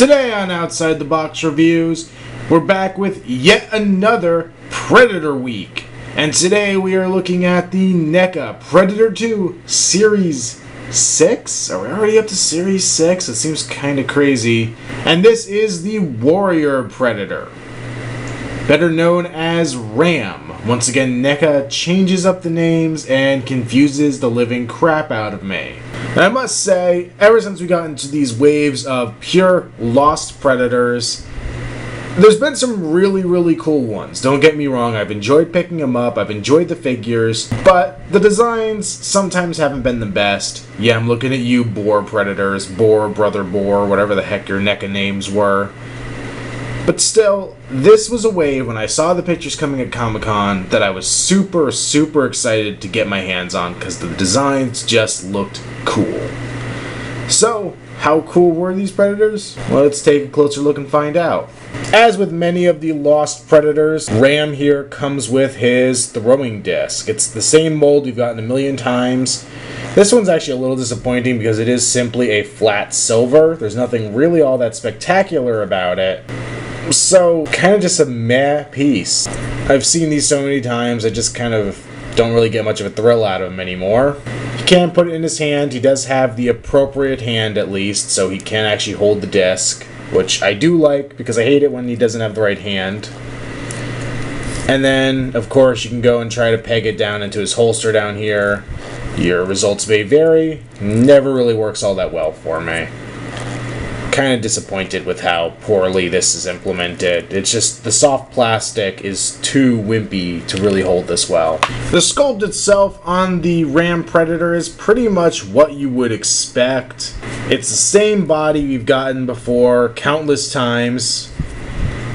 Today on Outside the Box Reviews, we're back with yet another Predator week. And today we are looking at the NECA Predator 2 Series 6? Are we already up to Series 6? It seems kind of crazy. And this is the Warrior Predator, better known as Ram. Once again, NECA changes up the names and confuses the living crap out of me. And I must say, ever since we got into these waves of pure lost Predators, there's been some really cool ones. Don't get me wrong, I've enjoyed picking them up, I've enjoyed the figures, but the designs sometimes haven't been the best. Yeah, I'm looking at you, Boar Predators, Boar, Brother Boar, whatever the heck your NECA names were. But still, this was a wave when I saw the pictures coming at Comic-Con that I was super excited to get my hands on because the designs just looked cool. So, how cool were these Predators? Well, let's take a closer look and find out. As with many of the lost Predators, Ram here comes with his throwing disc. It's the same mold we've gotten a million times. This one's actually a little disappointing because it is simply a flat silver. There's nothing really all that spectacular about it. So, kind of just a meh piece. I've seen these so many times, I just kind of don't really get much of a thrill out of him anymore. He can put it in his hand. He does have the appropriate hand at least, so he can actually hold the disc, which I do like because I hate it when he doesn't have the right hand. And then, of course, you can go and try to peg it down into his holster down here. Your results may vary. Never really works all that well for me. Kind of disappointed with how poorly this is implemented. It's just the soft plastic is too wimpy to really hold this well. The sculpt itself on the Ram Predator is pretty much what you would expect. It's the same body we've gotten before countless times.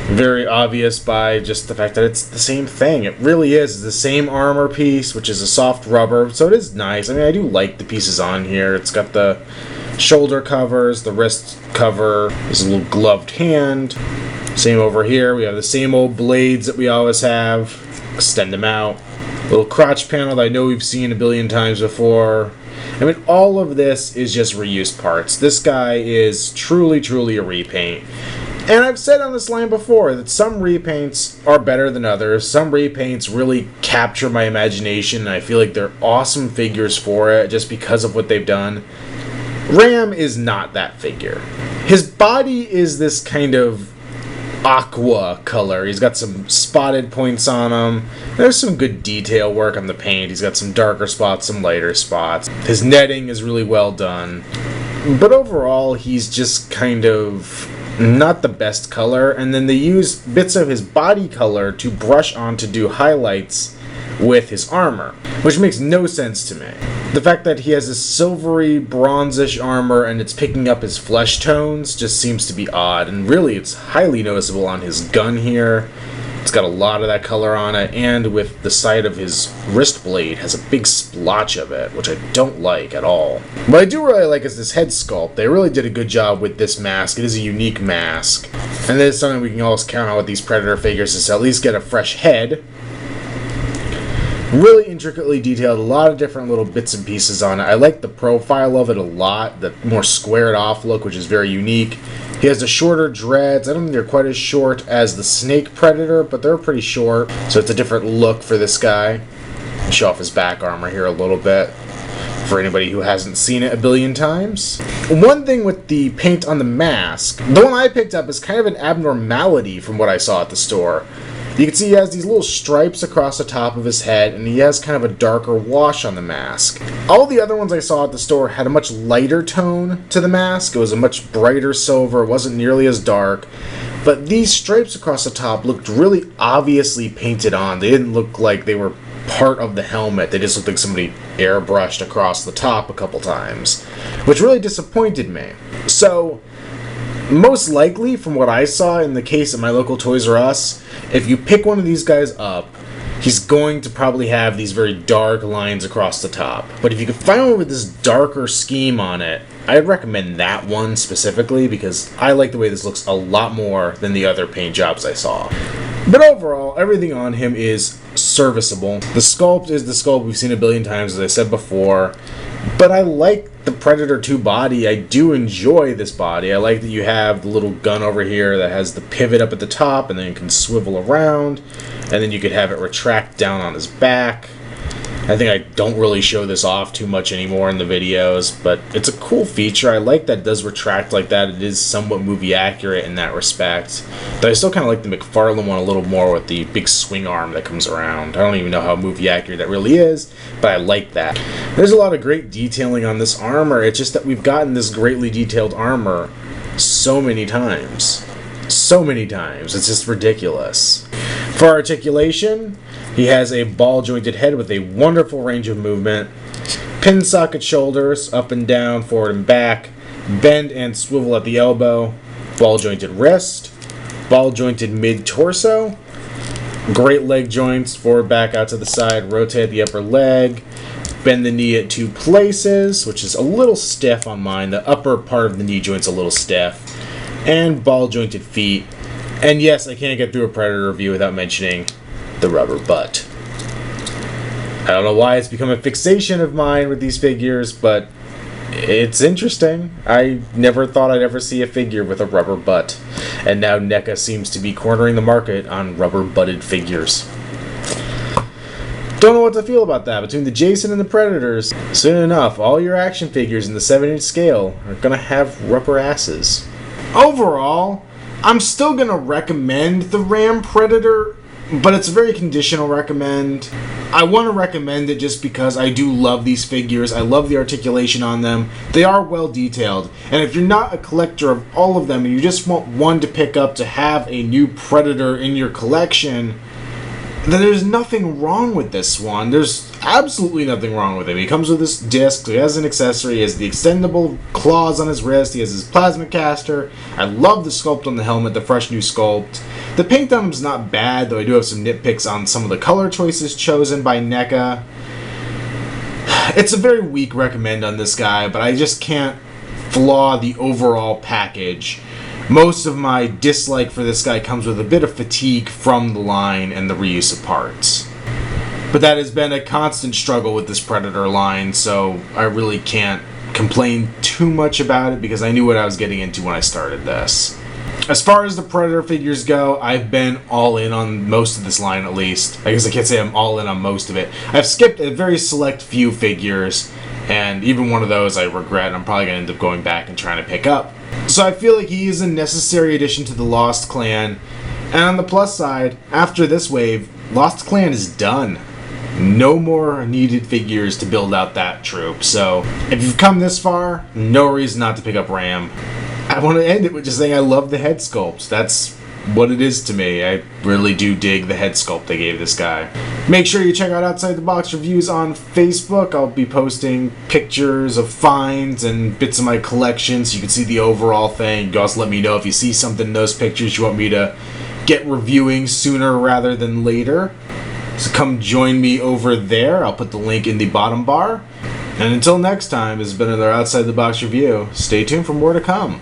Very obvious by just the fact that it's the same thing. It really is the same armor piece, which is a soft rubber, so it is nice. I mean, I do like the pieces on here. It's got the shoulder covers, the wrist cover, there's a little gloved hand. Same over here, we have the same old blades that we always have. Extend them out. Little crotch panel that I know we've seen a billion times before. I mean, all of this is just reused parts. This guy is truly a repaint. And I've said on this line before that some repaints are better than others. Some repaints really capture my imagination, and I feel like they're awesome figures for it just because of what they've done. Ram is not that figure. His body is this kind of aqua color. He's got some spotted points on him. There's some good detail work on the paint. He's got some darker spots, some lighter spots. His netting is really well done. But overall, he's just kind of not the best color. And then they use bits of his body color to brush on to do highlights with his armor, which makes no sense to me. The fact that he has a silvery, bronzish armor and it's picking up his flesh tones just seems to be odd, and really it's highly noticeable on his gun here. It's got a lot of that color on it, and with the side of his wrist blade has a big splotch of it, which I don't like at all. What I do really like is this head sculpt. They really did a good job with this mask. It is a unique mask, and this is something we can always count on with these Predator figures, is to at least get a fresh head. Really intricately detailed, a lot of different little bits and pieces on it. I like the profile of it a lot, the more squared off look, which is very unique. He has the shorter dreads. I don't think they're quite as short as the Snake Predator, but they're pretty short, so it's a different look for this guy. I'll show off his back armor here a little bit for anybody who hasn't seen it a billion times. One thing with the paint on the mask, the one I picked up is kind of an abnormality from what I saw at the store. You can see he has these little stripes across the top of his head, and he has kind of a darker wash on the mask. All the other ones I saw at the store had a much lighter tone to the mask. It was a much brighter silver, it wasn't nearly as dark. But these stripes across the top looked really obviously painted on. They didn't look like they were part of the helmet. They just looked like somebody airbrushed across the top a couple times, which really disappointed me. So, most likely, from what I saw in the case of my local Toys R Us, if you pick one of these guys up, he's going to probably have these very dark lines across the top. But if you could find one with this darker scheme on it, I'd recommend that one specifically because I like the way this looks a lot more than the other paint jobs I saw. But overall, everything on him is serviceable. The sculpt is the sculpt we've seen a billion times, as I said before. But I like the Predator 2 body. I do enjoy this body. I like that you have the little gun over here that has the pivot up at the top and then it can swivel around. And then you could have it retract down on his back. I think I don't really show this off too much anymore in the videos, but it's a cool feature. I like that it does retract like that. It is somewhat movie accurate in that respect. But I still kind of like the McFarlane one a little more with the big swing arm that comes around. I don't even know how movie accurate that really is, but I like that. There's a lot of great detailing on this armor. It's just that we've gotten this greatly detailed armor so many times. So many times. It's just ridiculous. For articulation, he has a ball-jointed head with a wonderful range of movement, pin socket shoulders, up and down, forward and back, bend and swivel at the elbow, ball-jointed wrist, ball-jointed mid-torso, great leg joints, forward, back, out to the side, rotate the upper leg, bend the knee at 2 places, which is a little stiff on mine. The upper part of the knee joint's a little stiff, and ball-jointed feet. And yes, I can't get through a Predator review without mentioning the rubber butt. I don't know why it's become a fixation of mine with these figures, but it's interesting. I never thought I'd ever see a figure with a rubber butt, and now NECA seems to be cornering the market on rubber-butted figures. Don't know what to feel about that. Between the Jason and the Predators, soon enough, all your action figures in the 7-inch scale are going to have rubber asses. Overall, I'm still going to recommend the Ram Predator, but it's a very conditional recommend. I want to recommend it just because I do love these figures. I love the articulation on them. They are well detailed. And if you're not a collector of all of them and you just want one to pick up to have a new Predator in your collection, then there's nothing wrong with this one. There's absolutely nothing wrong with him. He comes with this disc, he has an accessory, he has the extendable claws on his wrist, he has his plasma caster. I love the sculpt on the helmet, the fresh new sculpt. The paint on him's not bad, though I do have some nitpicks on some of the color choices chosen by NECA. It's a very weak recommend on this guy, but I just can't flaw the overall package. Most of my dislike for this guy comes with a bit of fatigue from the line and the reuse of parts. But that has been a constant struggle with this Predator line, so I really can't complain too much about it because I knew what I was getting into when I started this. As far as the Predator figures go, I've been all in on most of this line at least. I guess I can't say I'm all in on most of it. I've skipped a very select few figures, and even one of those I regret. I'm probably going to end up going back and trying to pick up. So I feel like he is a necessary addition to the Lost Clan. And on the plus side, after this wave, Lost Clan is done. No more needed figures to build out that troop. So if you've come this far, no reason not to pick up Ram. I want to end it with just saying I love the head sculpt. That's what it is to me. I really do dig the head sculpt they gave this guy. Make sure you check out Outside the Box Reviews on Facebook. I'll be posting pictures of finds and bits of my collection so you can see the overall thing. You can also let me know if you see something in those pictures you want me to get reviewing sooner rather than later. So come join me over there. I'll put the link in the bottom bar. And until next time, this has been another Outside the Box Review. Stay tuned for more to come.